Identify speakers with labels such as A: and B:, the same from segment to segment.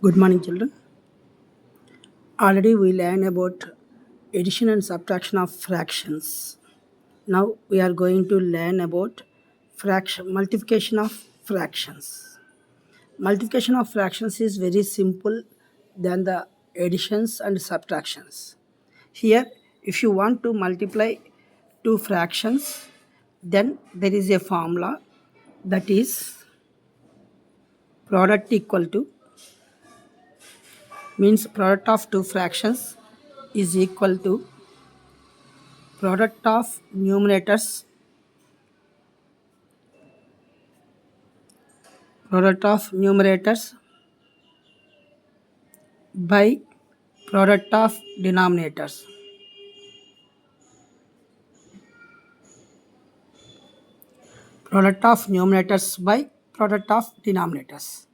A: Good morning, children. Already we learned about addition and subtraction of fractions. Now we are going to learn about multiplication of fractions. Multiplication of fractions is very simple than the additions and subtractions. Here, if you want to multiply two fractions, then there is a formula, that is product equal to, means product of two fractions is equal to product of numerators by product of denominators. Product of numerators by product of denominators.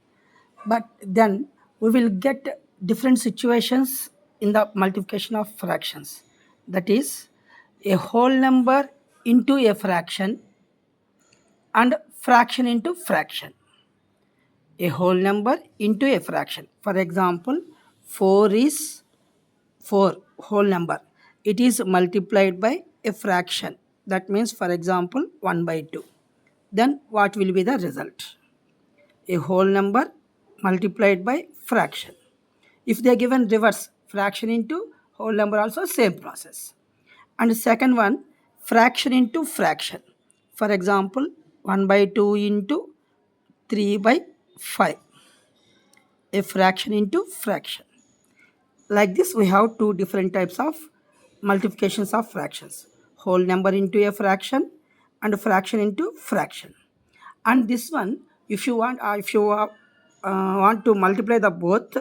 A: But then we will get different situations in the multiplication of fractions. That is a whole number into a fraction and fraction into fraction. A whole number into a fraction. For example, 4 is 4 whole number. It is multiplied by a fraction. That means, for example, 1 by 2. Then what will be the result? A whole number multiplied by fraction. If they are given reverse, fraction into whole number, also same process. And the second one, fraction into fraction. For example, 1 by 2 into 3 by 5. A fraction into fraction. Like this, we have two different types of multiplications of fractions. Whole number into a fraction and a fraction into fraction. And this one, if you want to multiply the both,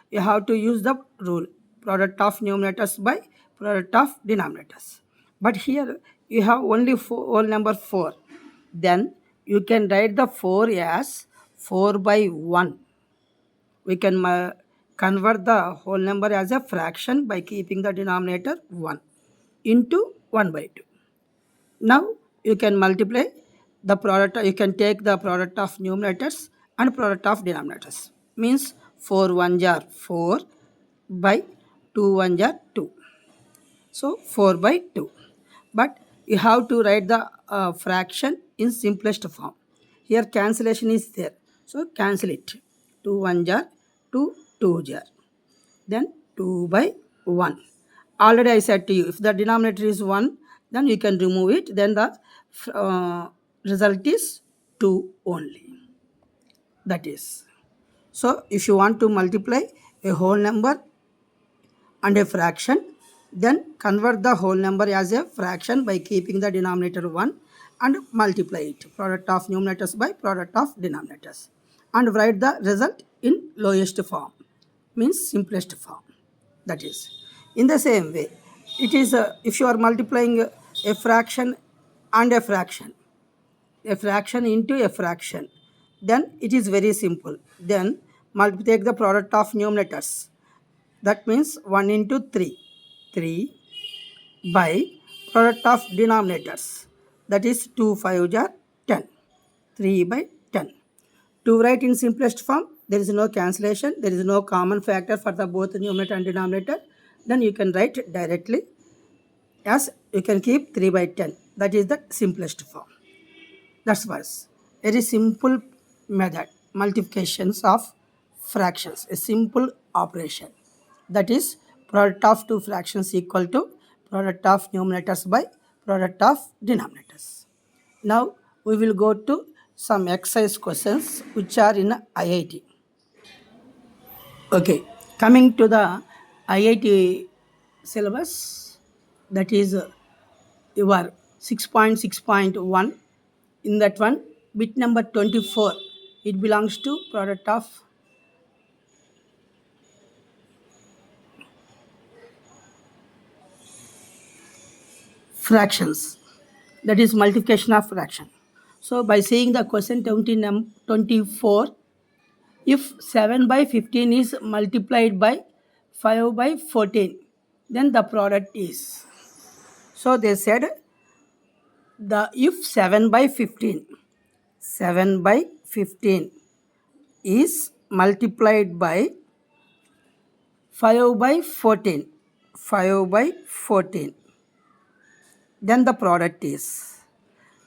A: you have to use the rule product of numerators by product of denominators. But here you have only whole number 4. Then you can write the 4 as 4 by 1. We can convert the whole number as a fraction by keeping the denominator 1 into 1 by 2. Now you can multiply the product, you can take the product of numerators and product of denominators. Means 4 1 jar 4 by 2 1 jar 2. So 4 by 2. But you have to write the fraction in simplest form. Here cancellation is there. So cancel it. 2 1 jar 2 2 jar. Then 2 by 1. Already I said to you, if the denominator is 1, then you can remove it. Then the result is 2 only. That is. So if you want to multiply a whole number and a fraction, then convert the whole number as a fraction by keeping the denominator 1 and multiply it. Product of numerators by product of denominators. And write the result in lowest form. Means simplest form. That is. In the same way, it is if you are multiplying a fraction and a fraction into a fraction, then it is very simple. Then take the product of numerators. That means 1 into 3. 3 by product of denominators. That is 2 5 jar 10. 3 by 10. To write in simplest form, there is no cancellation, there is no common factor for the both numerator and denominator. Then you can write directly as you can keep 3 by 10. That is the simplest form. That's was very simple method, multiplications of fractions, a simple operation. That is product of two fractions equal to product of numerators by product of denominators. Now we will go to some exercise questions which are in IIT. Okay, coming to the IIT syllabus, that is your 6.6.1. In that one, bit number 24, it belongs to product of fractions, that is multiplication of fraction. So by seeing the question 24, if 7 by 15 is multiplied by 5 by 14, then the product is. So they said if 7 by 15 is multiplied by 5 by 14. 5 by 14. Then the product is.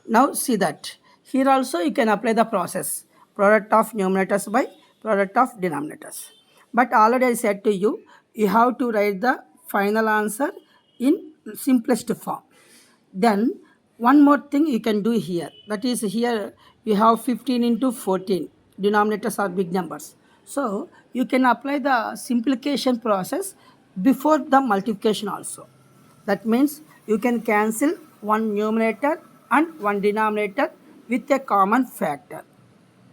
A: Now see that. Here also you can apply the process. Product of numerators by product of denominators. But already I said to you, you have to write the final answer in simplest form. Then one more thing you can do here. That is, here you have 15 into 14. Denominators are big numbers. So you can apply the simplification process before the multiplication also. That means you can cancel one numerator and one denominator with a common factor.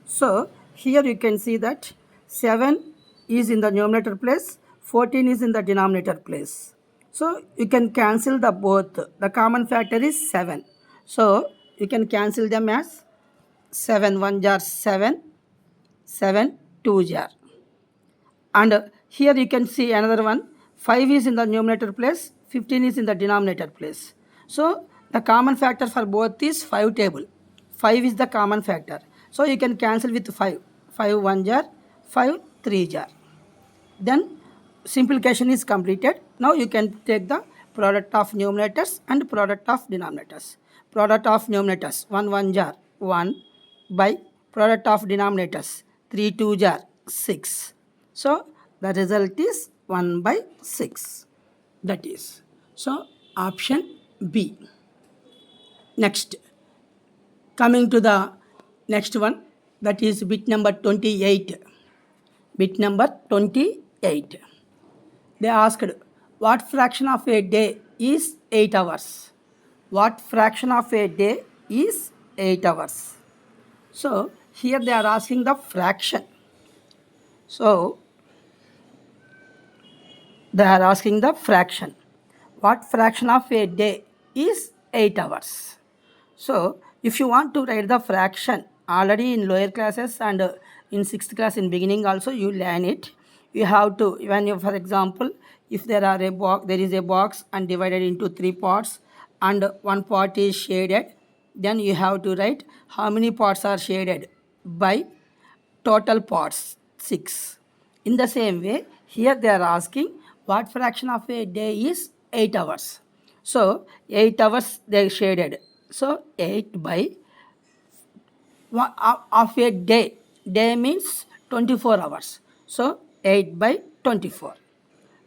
A: So here you can see that 7 is in the numerator place, 14 is in the denominator place. So you can cancel the both. The common factor is 7. So you can cancel them as 7 1 jar 7, 7 2 jar. And here you can see another one. 5 is in the numerator place, 15 is in the denominator place. So the common factor for both is 5 table. 5 is the common factor. So you can cancel with 5. 5 1 jar, 5 3 jar. Then simplification is completed. Now you can take the product of numerators and product of denominators. Product of numerators 1 1 jar 1 by product of denominators 3 2 jar 6. So the result is 1 by 6. That is. So option B. Next, coming to the next one, that is bit number 28. Bit number 28. They asked, what fraction of a day is 8 hours? What fraction of a day is 8 hours? So here they are asking the fraction. So they are asking the fraction. What fraction of a day is 8 hours? So if you want to write the fraction, already in lower classes and in 6th class in beginning also you learn it. You have to, when you, for example, if there is a box and divided into 3 parts and one part is shaded, then you have to write how many parts are shaded by total parts 6. In the same way, here they are asking what fraction of a day is 8 hours. So 8 hours they shaded. So 8 by of a day. Day means 24 hours. So 8 by 24.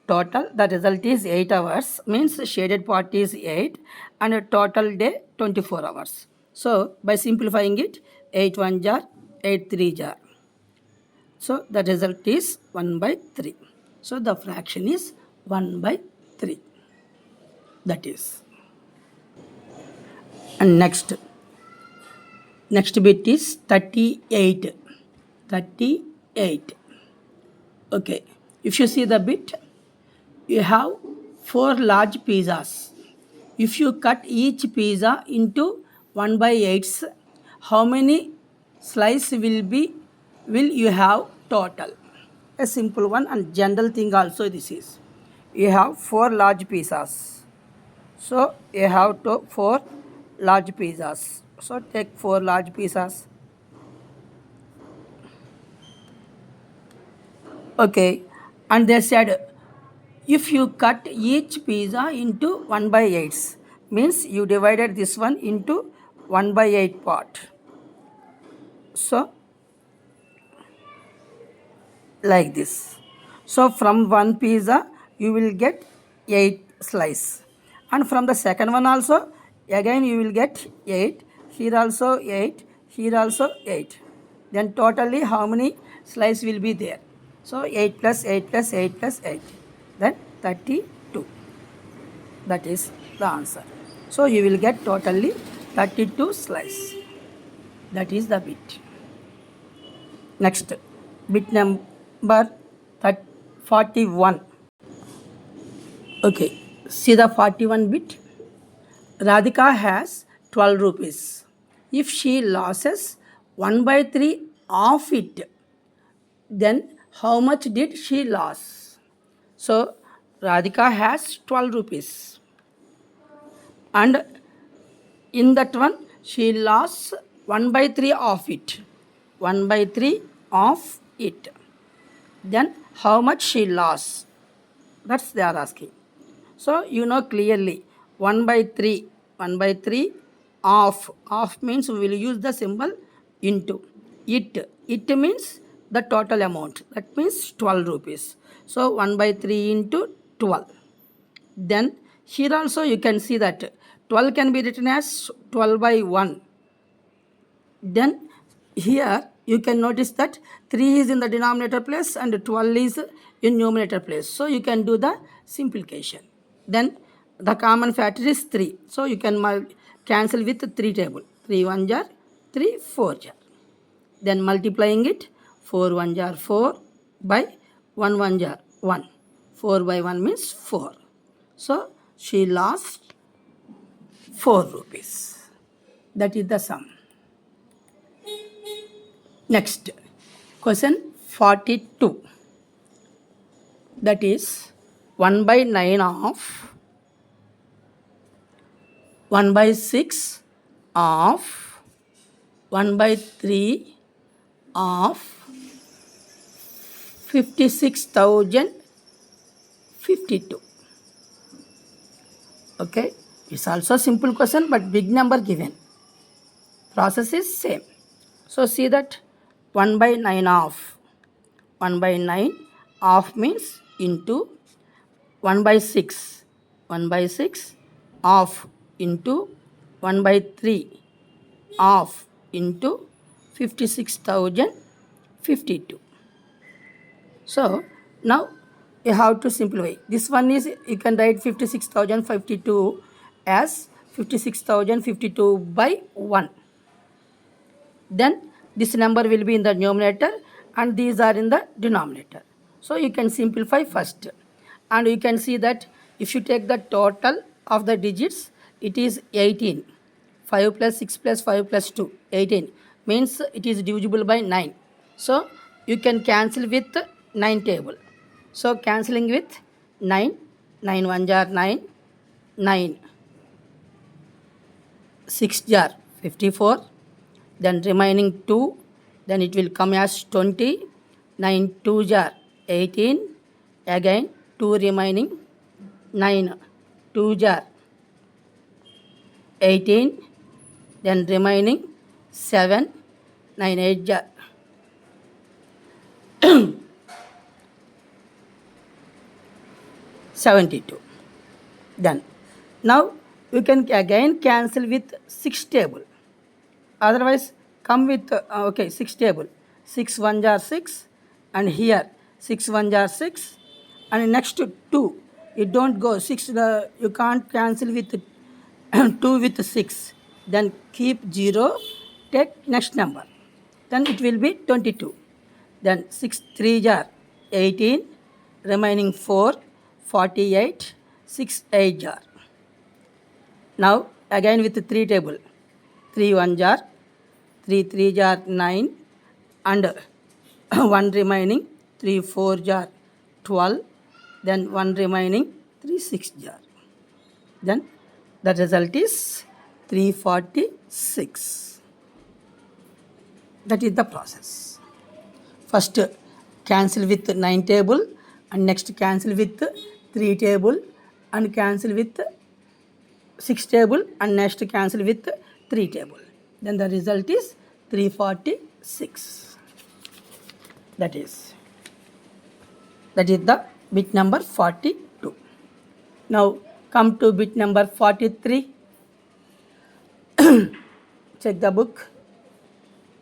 A: Total, the result is 8 hours, means shaded part is 8 and a total day 24 hours. So by simplifying it, 8 1 jar, 8 3 jar. So the result is 1 by 3. So the fraction is 1 by 3. That is. And next bit is 38. 38. Okay. If you see the bit, you have 4 large pizzas. If you cut each pizza into 1 by 8s, how many slices will you have total? A simple one and general thing also this is. You have 4 large pizzas. So you have 4 large pizzas. So take 4 large pizzas. Okay. And they said, if you cut each pizza into 1 by 8s, means you divided this one into 1 by 8 part. So like this. So from one pizza you will get 8 slice, and from the second one also again you will get 8, here also 8, here also 8. Then totally how many slice will be there? So 8 plus 8 plus 8 plus 8, then 32. That is the answer. So you will get totally 32 slice. That is the bit. Next, bit number 41. Okay, see the 41 bit. Radhika has 12 rupees. If she loses 1 by 3 of it, then how much did she lose? So Radhika has 12 rupees. And in that one, she lost 1 by 3 of it. 1 by 3 of it. Then how much she lost? That's they are asking. So you know clearly 1 by 3, 1 by 3 of means we will use the symbol into. It means the total amount. That means 12 rupees. So 1 by 3 into 12. Then here also you can see that 12 can be written as 12 by 1. Then here you can notice that 3 is in the denominator place and 12 is in numerator place. So you can do the simplification. Then the common factor is 3. So you can cancel with 3 table. 3 1 jar, 3 4 jar. Then multiplying it, 4 1 jar 4 by 1 1 jar 1. 4 by 1 means 4. So she lost 4 rupees. That is the sum. Next, question 42. That is 1 by 9 of 1 by 6 of 1 by 3 of 56,052. Okay, it's also a simple question but big number given. Process is same. So see that 1 by 9 of 1 by 9 of means into 1 by 6 of into 1 by 3 of into 56,052. So now you have to simplify. This one is you can write 56,052 as 56,052 by 1. Then this number will be in the numerator and these are in the denominator. So you can simplify first. And you can see that if you take the total of the digits, it is 18. 5 plus 6 plus 5 plus 2, 18. Means it is divisible by 9. So you can cancel with 9 table. So cancelling with 9, 9 1 jar 9, 9 6 jar 54. Then remaining 2, then it will come as 20, 9 2 jar 18, again 2 remaining, 9 2 jar 18, then remaining 7, 9 8 jar 72. Then now we can again cancel with 6 table. Otherwise come with 6 table. 6 1 jar 6 and here 6 1 jar 6 and next 2. You don't go 6, you can't cancel with 2 with 6. Then keep 0, take next number. Then it will be 22. Then 6 3 jar 18, remaining 4, 48, 6 8 jar. Now again with 3 table. 3 1 jar, 3 3 jar 9 and 1 remaining, 3 4 jar 12, then 1 remaining, 3 6 jar. Then the result is 346. That is the process. First cancel with 9 table and next cancel with 3 table and cancel with 6 table and next cancel with 3 table. Then the result is 346. That is the bit number 42. Now come to bit number 43. Check the book.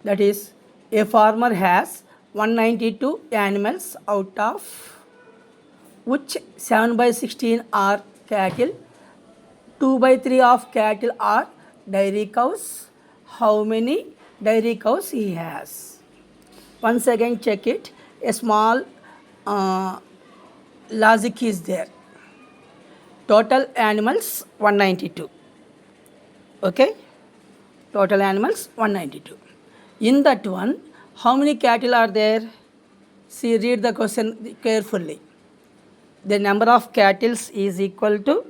A: That is, a farmer has 192 animals, out of which 7 by 16 are cattle, 2 by 3 of cattle are dairy cows. How many dairy cows he has? Once again check it. A small logic is there. Total animals 192. Okay? Total animals 192. In that one, how many cattle are there? See, read the question carefully. The number of cattle is equal to,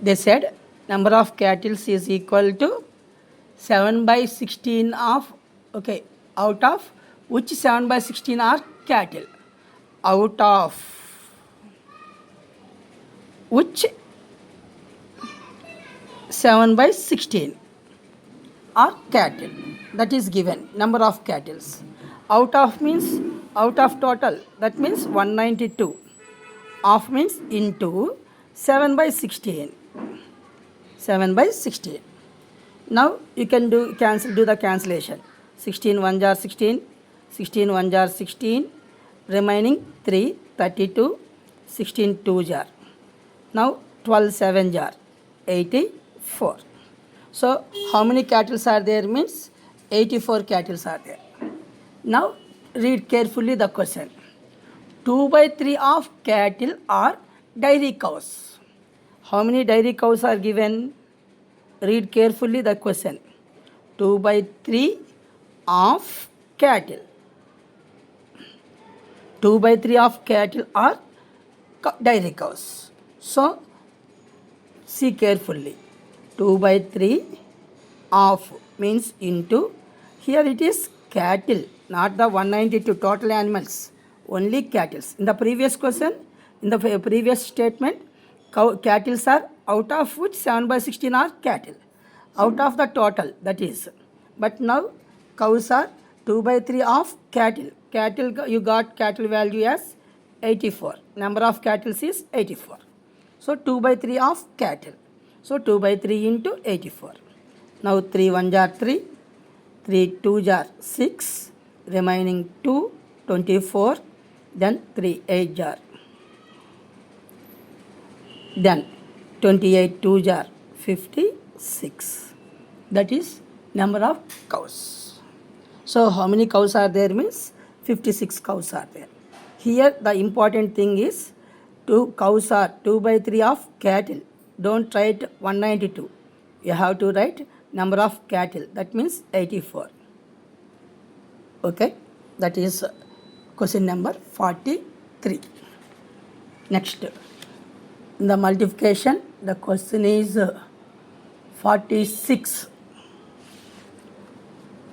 A: they said, number of cattle is equal to 7 by 16 of, out of which 7 by 16 are cattle. Out of which 7 by 16 are cattle. That is given number of cattle. Out of means out of total, that means 192. Of means into 7 by 16. 7 by 16. Now you can do the cancellation. 16 1 jar 16, 16 1 jar 16, remaining 3, 32, 16 2 jar. Now 12 7 jar, 84. So how many cattle are there means 84 cattle are there. Now read carefully the question. 2 by 3 of cattle are dairy cows. How many dairy cows are given? Read carefully the question. 2 by 3 of cattle. 2 by 3 of cattle are dairy cows. So, see carefully. 2 by 3 of means into. Here it is cattle, not the 192 total animals. Only cattle. In the previous question, in the previous statement, cattle are out of which 7 by 16 are cattle. Out of the total, that is. But now cows are 2 by 3 of cattle. Cattle, you got cattle value as 84. Number of cattle is 84. So 2 by 3 of cattle. So 2 by 3 into 84. Now 3 1 jar 3, 3 2 jar 6, remaining 2, 24, then 3 8 jar. Then 28 2 jar 56. That is number of cows. So how many cows are there means 56 cows are there. Here the important thing is 2 cows are 2 by 3 of cattle. Don't write 192. You have to write number of cattle. That means 84. Okay. That is question number 43. Next. In the multiplication, the question is 46.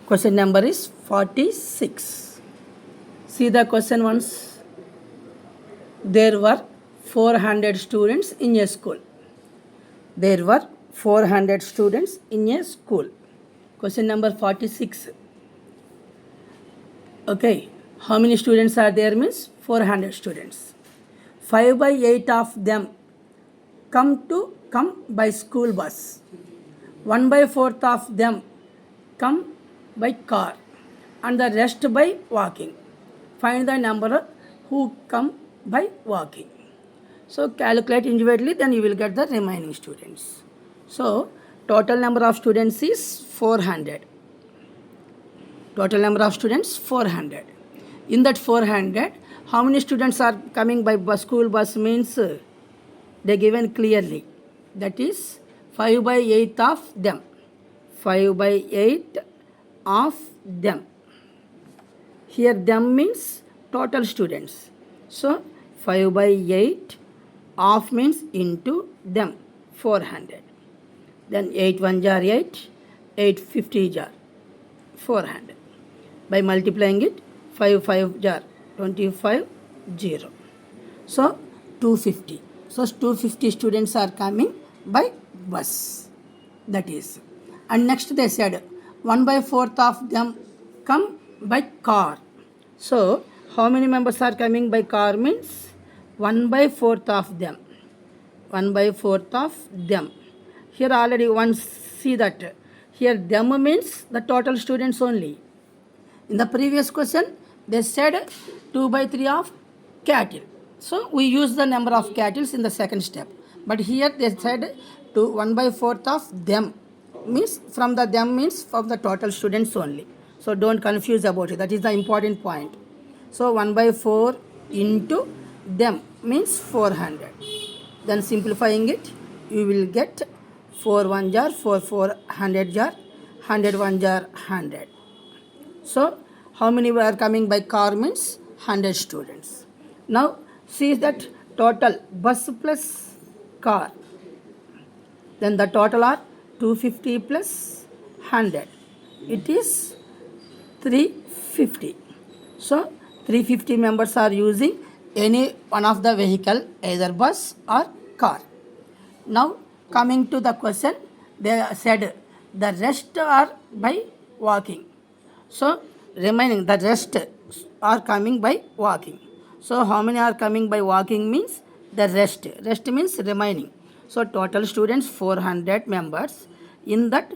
A: Question number is 46. See the question once. There were 400 students in a school. There were 400 students in a school. Question number 46. Okay. How many students are there means 400 students. 5 by 8 of them come by school bus. 1 by 4th of them come by car and the rest by walking. Find the number who come by walking. So calculate individually, then you will get the remaining students. So total number of students is 400. Total number of students 400. In that 400, how many students are coming by school bus means they given clearly. That is 5 by 8 of them. 5 by 8 of them. Here them means total students. So 5 by 8 of means into them 400. Then 8 1 jar 8, 8 50 jar 400. By multiplying it 5 5 jar 25 0. So 250. So 250 students are coming by bus. That is. And next they said 1 by 4th of them come by car. So how many members are coming by car means 1 by 4th of them. 1 by 4th of them. Here already one see that. Here them means the total students only. In the previous question they said 2 by 3 of cattle. So we use the number of cattle in the second step. But here they said 1 by 4th of them means from the them means from the total students only. So don't confuse about it. That is the important point. So 1 by 4 into them means 400. Then simplifying it, you will get 4 1 jar, 4 400 jar, 100 1 jar 100. So how many were coming by car means 100 students. Now see that total bus plus car. Then the total are 250 plus 100. It is 350. So 350 members are using any one of the vehicle, either bus or car. Now coming to the question, they said the rest are by walking. So remaining the rest are coming by walking. So how many are coming by walking means the rest. Rest means remaining. So total students 400 members. In that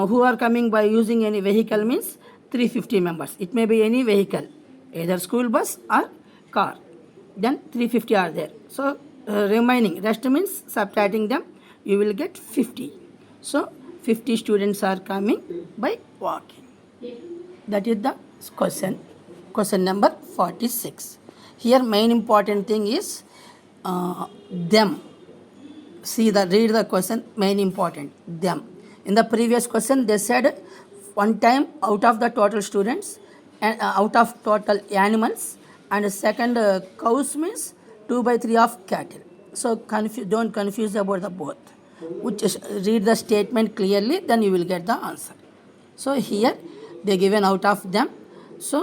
A: who are coming by using any vehicle means 350 members. It may be any vehicle, either school bus or car. Then 350 are there. So remaining rest means subtracting them, you will get 50. So 50 students are coming by walking. That is the question number 46. Here main important thing is them. Read the question, main important, them. In the previous question they said one time out of the total students and out of total animals, and second cows means 2/3 of cattle. So don't confuse about the both. Read the statement clearly, then you will get the answer. So here they given out of them. So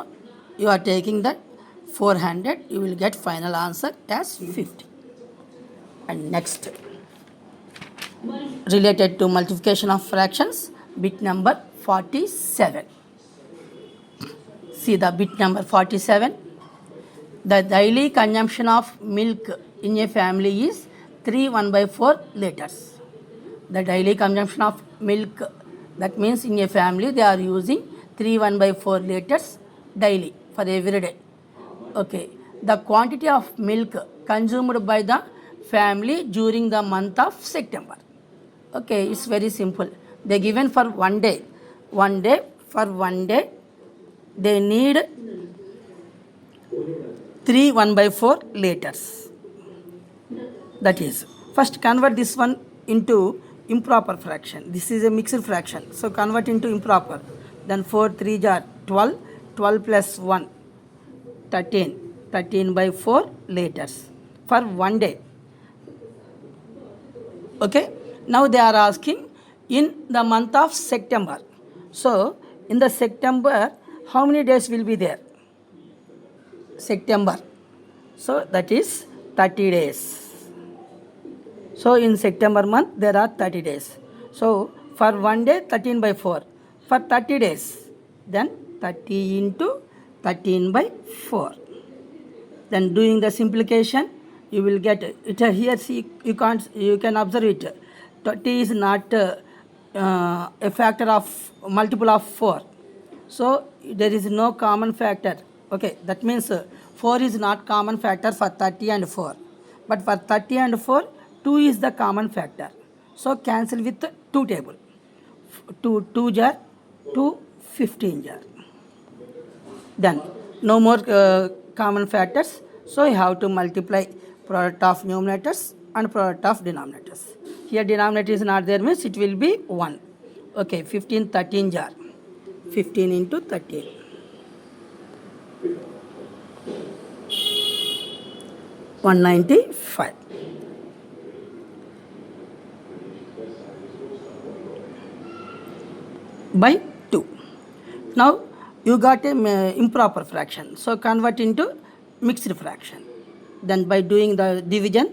A: you are taking that 400, you will get final answer as 50. And next, related to multiplication of fractions, bit number 47. See the bit number 47. The daily consumption of milk in a family is 3 1/4 liters. The daily consumption of milk, that means in a family they are using 3 1/4 liters daily for every day. Okay. The quantity of milk consumed by the family during the month of September. Okay, it's very simple. They given for one day. For one day, they need 3 1/4 liters. That is, first convert this one into improper fraction. This is a mixed fraction. So convert into improper. Then 4 3s are 12. 12 plus 1, 13. 13/4 liters for one day. Okay. Now they are asking in the month of September. So in the September, how many days will be there? September. So that is 30 days. So in September month there are 30 days. So for one day 13/4. For 30 days, then 30 into 13/4. Then doing the simplification, you will get it. Here see, you can observe it. 30 is not a factor of multiple of 4. So there is no common factor. Okay, that means 4 is not common factor for 30 and 4. But for 30 and 4, 2 is the common factor. So cancel with 2 table. 2 jar, 2 15 jar. Then no more common factors. So you have to multiply product of numerators and product of denominators. Here denominator is not there means it will be 1. Okay, 15 13 jar. 15 into 13. 195. By 2. Now you got a improper fraction. So convert into mixed fraction. Then by doing the division,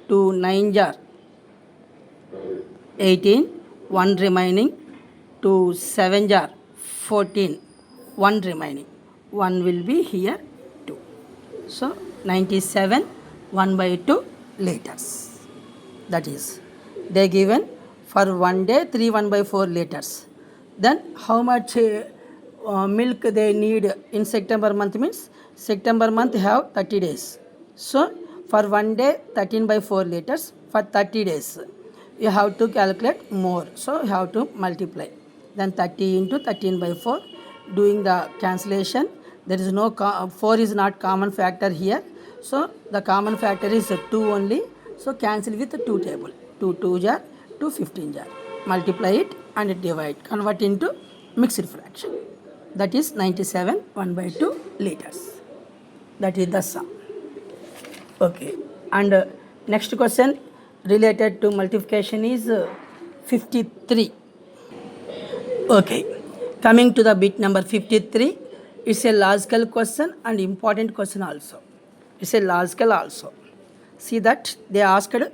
A: 2 9 jar 18, 1 remaining, 2 7 jar 14, 1 remaining, 1 will be here 2. So 97 1/2 liters. That is, they given for one day 3 1/4 liters. Then how much milk they need in September month means September month have 30 days. So for one day 13/4 liters. For 30 days you have to calculate more. So you have to multiply. Then 30 into 13/4. Doing the cancellation, there is no 4 is not common factor here. So the common factor is 2 only. So cancel with 2 table. 2 2 jar, 2 15 jar. Multiply it and divide. Convert into mixed fraction. That is 97 1/2 liters. That is the sum. Okay. And next question related to multiplication is 53. Okay. Coming to the bit number 53, it's a logical question and important question also. It's a logical also. See that they asked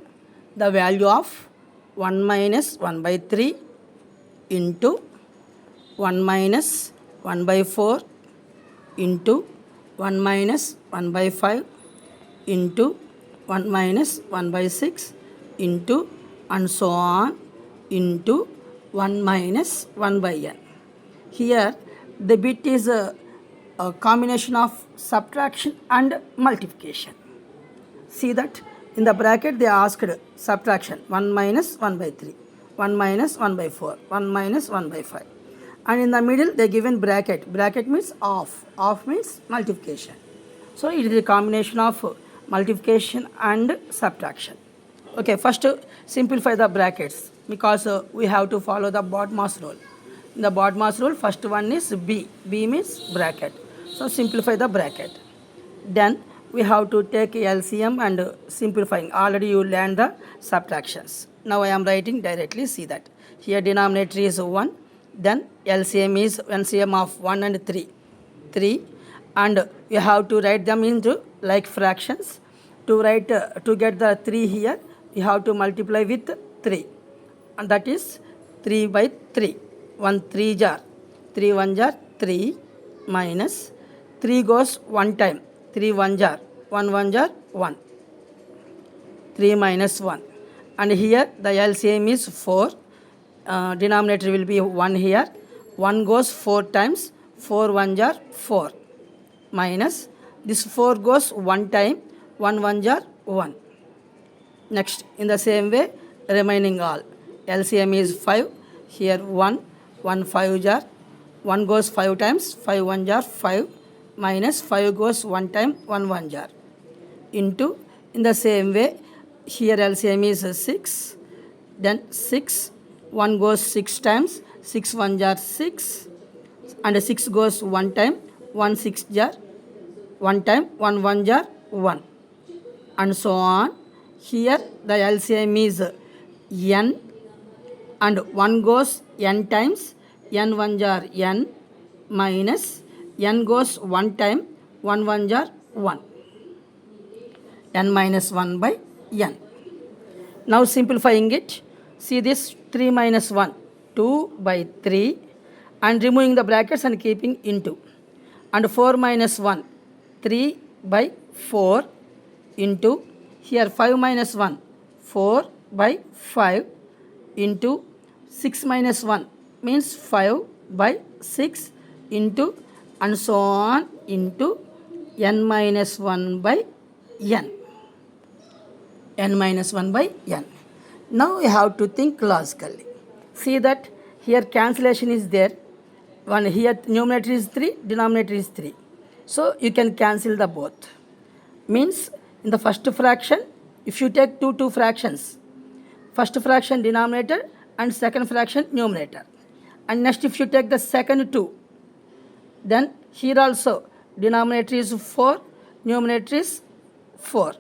A: the value of 1 minus 1 by 3 into 1 minus 1 by 4 into 1 minus 1 by 5 into 1 minus 1 by 6 into and so on into 1 minus 1 by n. Here the bit is a combination of subtraction and multiplication. See that in the bracket they asked subtraction 1 minus 1 by 3, 1 minus 1 by 4, 1 minus 1 by 5. And in the middle they given bracket. Bracket means off. Off means multiplication. So it is a combination of multiplication and subtraction. Okay, first simplify the brackets because we have to follow the BODMAS rule. In the BODMAS rule, first one is B. B means bracket. So simplify the bracket. Then we have to take LCM and simplifying. Already you learned the subtractions. Now I am writing directly. See that. Here denominator is 1. Then LCM is LCM of 1 and 3. 3. And you have to write them into like fractions. To write to get the 3 here, you have to multiply with 3. And that is 3 by 3. 1 3 jar. 3 1 jar 3 minus 3 goes 1 time. 3 1 jar. 1 1 jar 1. 3 minus 1. And here the LCM is 4. Denominator will be 1 here. 1 goes 4 times. 4 1 jar 4. Minus this 4 goes 1 time. 1 1 jar 1. Next in the same way remaining all. LCM is 5. Here 1. 1 5 jar. 1 goes 5 times. 5 1 jar 5. Minus 5 goes 1 time. 1 1 jar. Into in the same way here LCM is 6. Then 6. 1 goes 6 times. 6 1 jar 6. And 6 goes 1 time. 1 6 jar 1 time. 1 1 jar 1. And so on. Here the LCM is n. And 1 goes n times. N 1 jar n. Minus n goes 1 time. 1 1 jar 1. N minus 1 by n. Now simplifying it. See this 3 minus 1. 2 by 3. And removing the brackets and keeping into. And 4 minus 1. 3 by 4 into. Here 5 minus 1. 4 by 5 into 6 minus 1 means 5 by 6 into and so on into n minus 1 by n. N minus 1 by n. Now you have to think logically. See that here cancellation is there. One here numerator is 3, denominator is 3. So you can cancel the both. Means in the first fraction, if you take two fractions, first fraction denominator and second fraction numerator. And next if you take the second 2, then here also denominator is 4, numerator is 4.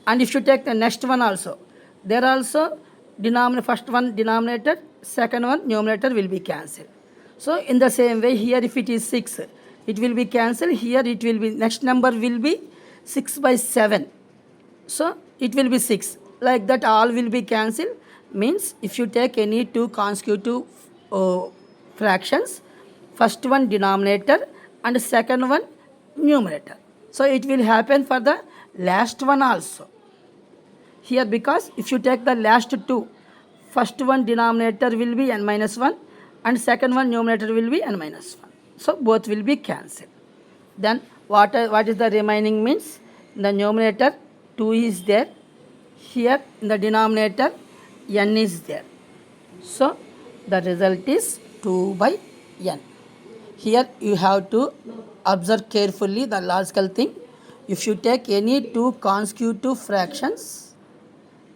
A: And if you take the next one also, there also denominator, first one denominator, second one numerator will be cancelled. So in the same way here if it is 6, it will be cancelled. Here it will be, next number will be 6 by 7. So it will be 6. Like that all will be cancelled. Means if you take any two consecutive fractions, first one denominator and second one numerator. So it will happen for the last one also. Here because if you take the last two, first one denominator will be n minus 1 and second one numerator will be n minus 1. So both will be cancelled. Then what is the remaining means? In the numerator 2 is there. Here in the denominator n is there. So the result is 2 by n. Here you have to observe carefully the logical thing. If you take any two consecutive fractions,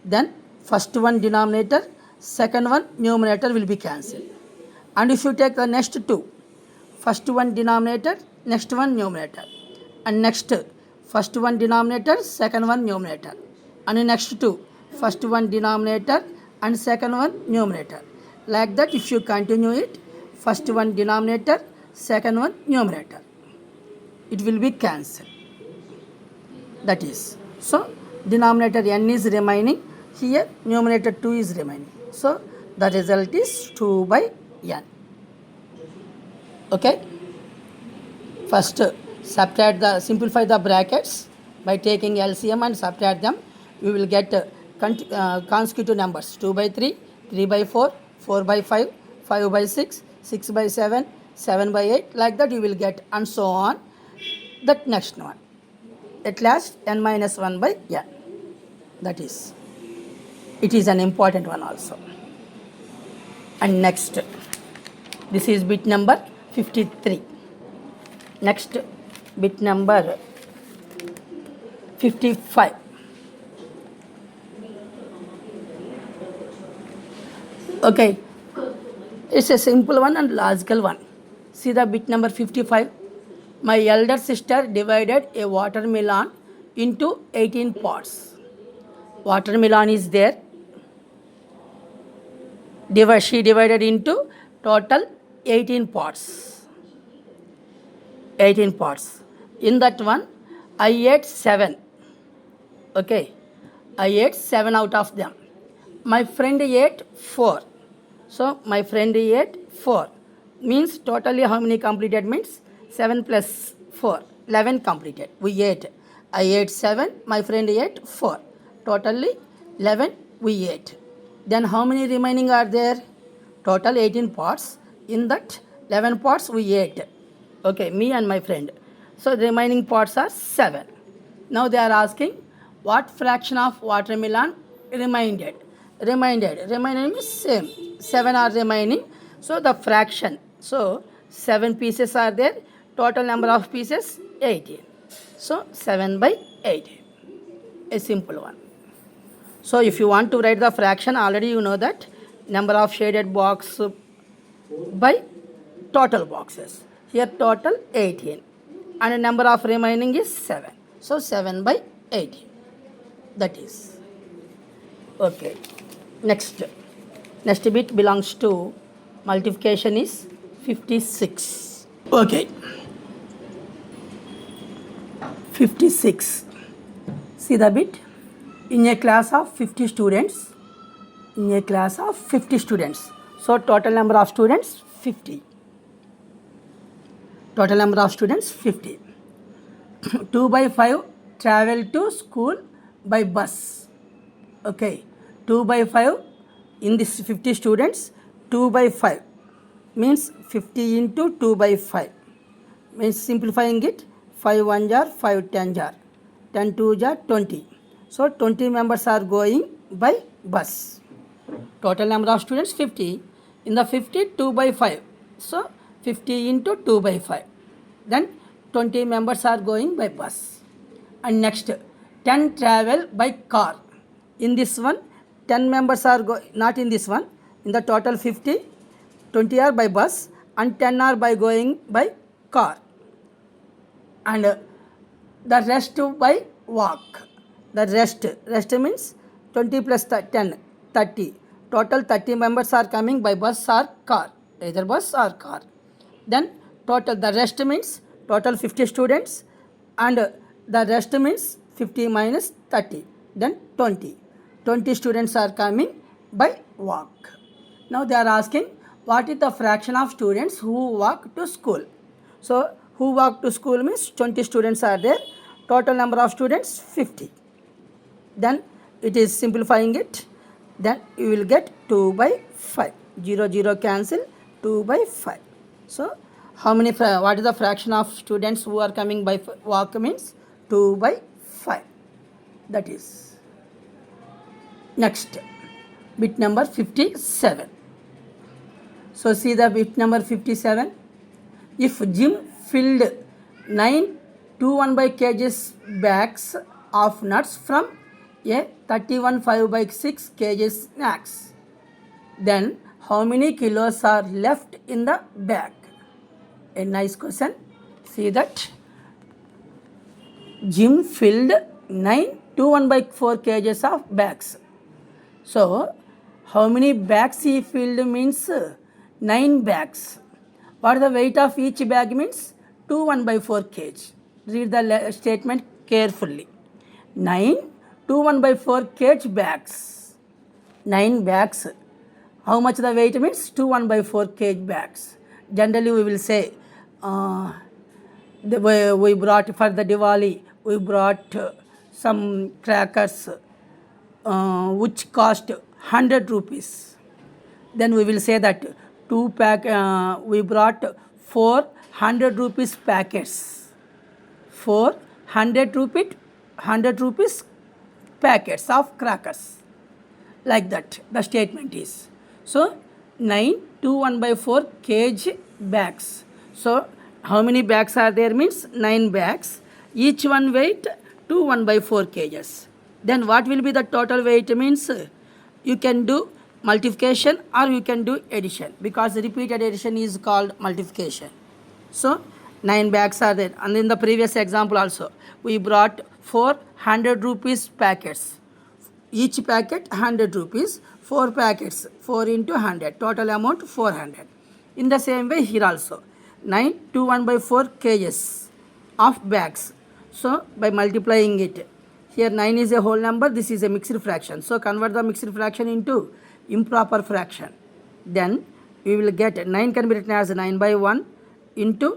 A: then first one denominator, second one numerator will be cancelled. And if you take the next two, first one denominator, next one numerator. And next, first one denominator, second one numerator. And next two, first one denominator and second one numerator. Like that if you continue it, first one denominator, second one numerator. It will be cancelled. That is. So denominator n is remaining, here numerator 2 is remaining. So the result is 2 by n. Okay. First simplify the brackets by taking LCM and subtract them. You will get consecutive numbers 2 by 3, 3 by 4, 4 by 5, 5 by 6, 6 by 7, 7 by 8, like that you will get, and so on. That next one. At last n minus 1 by n. That is, it is an important one also. And next, this is bit number 53. Next, bit number 55. Okay, it's a simple one and logical one. See the bit number 55. My elder sister divided a watermelon into 18 parts. Watermelon is there. She divided into total 18 parts. 18 parts. In that one, I ate 7. Okay, I ate 7 out of them. My friend ate 4. So my friend ate 4. Means totally how many completed means 7 plus 4, 11 completed. We ate. I ate 7, my friend ate 4. Totally 11 we ate. Then how many remaining are there? Total 18 parts. In that 11 parts we ate. Okay, me and my friend. So the remaining parts are 7. Now they are asking what fraction of watermelon remained. Remaining is same. 7 are remaining. So the fraction. So 7 pieces are there. Total number of pieces 18. So 7 by 18. A simple one. So if you want to write the fraction, already you know that number of shaded box by total boxes. Here total 18 and the number of remaining is 7. So 7 by 18. That is. Okay. Next bit belongs to multiplication is 56. Okay. 56. See the bit. In a class of 50 students. So total number of students 50. 2 by 5 travel to school by bus. Okay. 2 by 5 in this 50 students, 2 by 5 means 50 into 2 by 5. Means simplifying it, 5 1 jar, 5 10 jar, 10 2 jar, 20. So 20 members are going by bus. Total number of students 50. In the 50, 2 by 5. So 50 into 2 by 5. Then 20 members are going by bus. And next, 10 travel by car. In this one, 10 members are not in this one. In the total 50, 20 are by bus and 10 are by going by car. And the rest by walk. The rest means 20 plus 10, 30. Total 30 members are coming by bus or car. Either bus or car. Then the rest means total 50 students and the rest means 50 minus 30. Then 20. 20 students are coming by walk. Now they are asking what is the fraction of students who walk to school. So who walk to school means 20 students are there. Total number of students 50. Then it is simplifying it. Then you will get 2 by 5. 0 0 cancel, 2 by 5. So what is the fraction of students who are coming by walk means 2 by 5. That is. Next, bit number 57. So see the bit number 57. If Jim filled 9 2.1 kgs bags of nuts from a 31 5/6 kg snacks, then how many kilos are left in the bag? A nice question. See that Jim filled 9 2.1/4 kgs of bags. So how many bags he filled means 9 bags. What is the weight of each bag means 2 1/4 kg. Read the statement carefully. 9 2 1/4 kg bags. 9 bags. How much the weight means? 2 1/4 kg bags. Generally we will say we brought for the Diwali, we brought some crackers which cost 100 rupees. Then we will say that we brought 400 rupees packets. 100 rupees packets of crackers. Like that the statement is. So 9 2 1/4 kg bags. So how many bags are there means 9 bags. Each one weight 2 1/4 kgs. Then what will be the total weight means? You can do multiplication or you can do addition, because repeated addition is called multiplication. So 9 bags are there. And in the previous example also we brought 400 rupees packets. Each packet 100 rupees. 4 packets, 4 into 100, total amount 400. In the same way here also 9 2 1/4 kgs of bags. So by multiplying it, here 9 is a whole number, this is a mixed fraction. So convert the mixed fraction into improper fraction. Then we will get 9 can be written as 9/1 into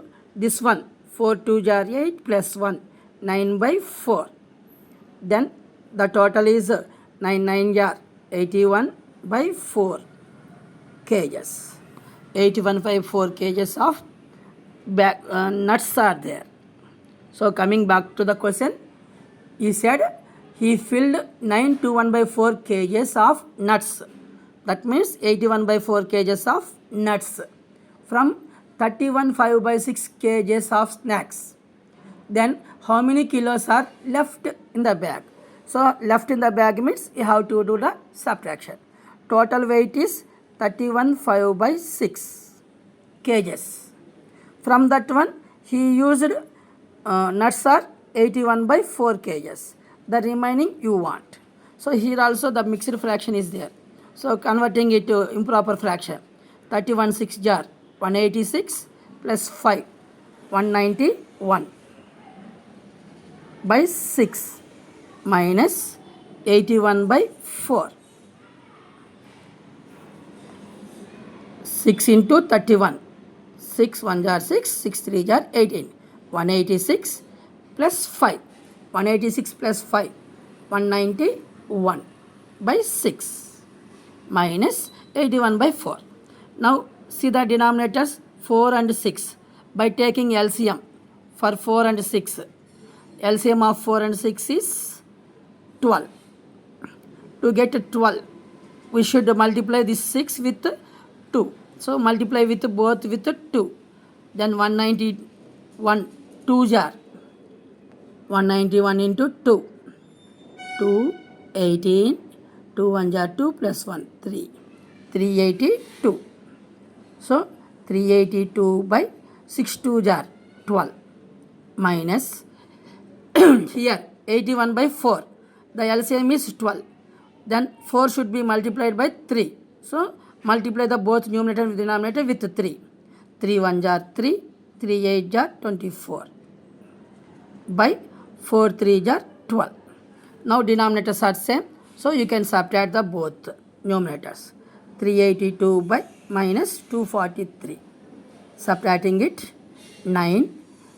A: this one 4 2 are 8 plus 1 9/4. Then the total is 9 9 are 81/4 kgs. 81/4 kgs of nuts are there. So coming back to the question, he said he filled 9 to 1/4 kgs of nuts. That means 81/4 kgs of nuts from 31 5/6 kgs of snacks. Then how many kilos are left in the bag? So left in the bag means you have to do the subtraction. Total weight is 31 5/6 kgs. From that one he used nuts are 81/4 kgs. The remaining you want. So here also the mixed fraction is there. So converting it to improper fraction, 31 6 jar 186 plus 5 191/6 minus 81/4. 6 into 31. 6 1 jar 6, 6 3 jar 18. 186 plus 5. 186 plus 5. 191/6 minus 81/4. Now see the denominators 4 and 6. By taking LCM for 4 and 6. LCM of 4 and 6 is 12. To get 12, we should multiply this 6 with 2. So multiply with both with 2. Then 191 2 jar. 191 into 2. 2 18. 2 1 jar 2 plus 1 3. 382. So 382/6 2 jar 12 minus here 81/4. The LCM is 12. Then 4 should be multiplied by 3. So multiply the both numerator and denominator with 3. 3 1 jar 3. 3 8 jar 24. By 4 3 jar 12. Now denominators are same. So you can subtract the both numerators. 382 by minus 243. Subtracting it, 9,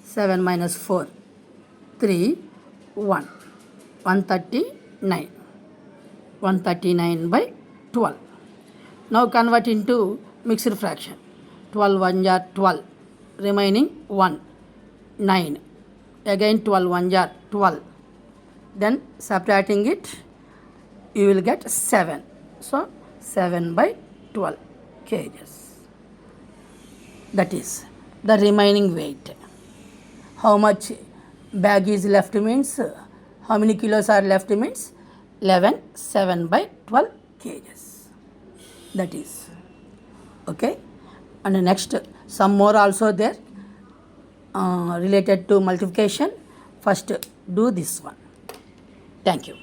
A: 7 minus 4, 3, 1. 139. 139/12. Now convert into mixed fraction. 12 1 jar 12. Remaining 1, 9. Again 12 1 jar 12. Then subtracting it, you will get 7. So 7/12 kgs. That is the remaining weight. How much bag is left means, how many kilos are left means 11 7/12 kgs. That is okay. And next some more also there related to multiplication. First do this one. Thank you.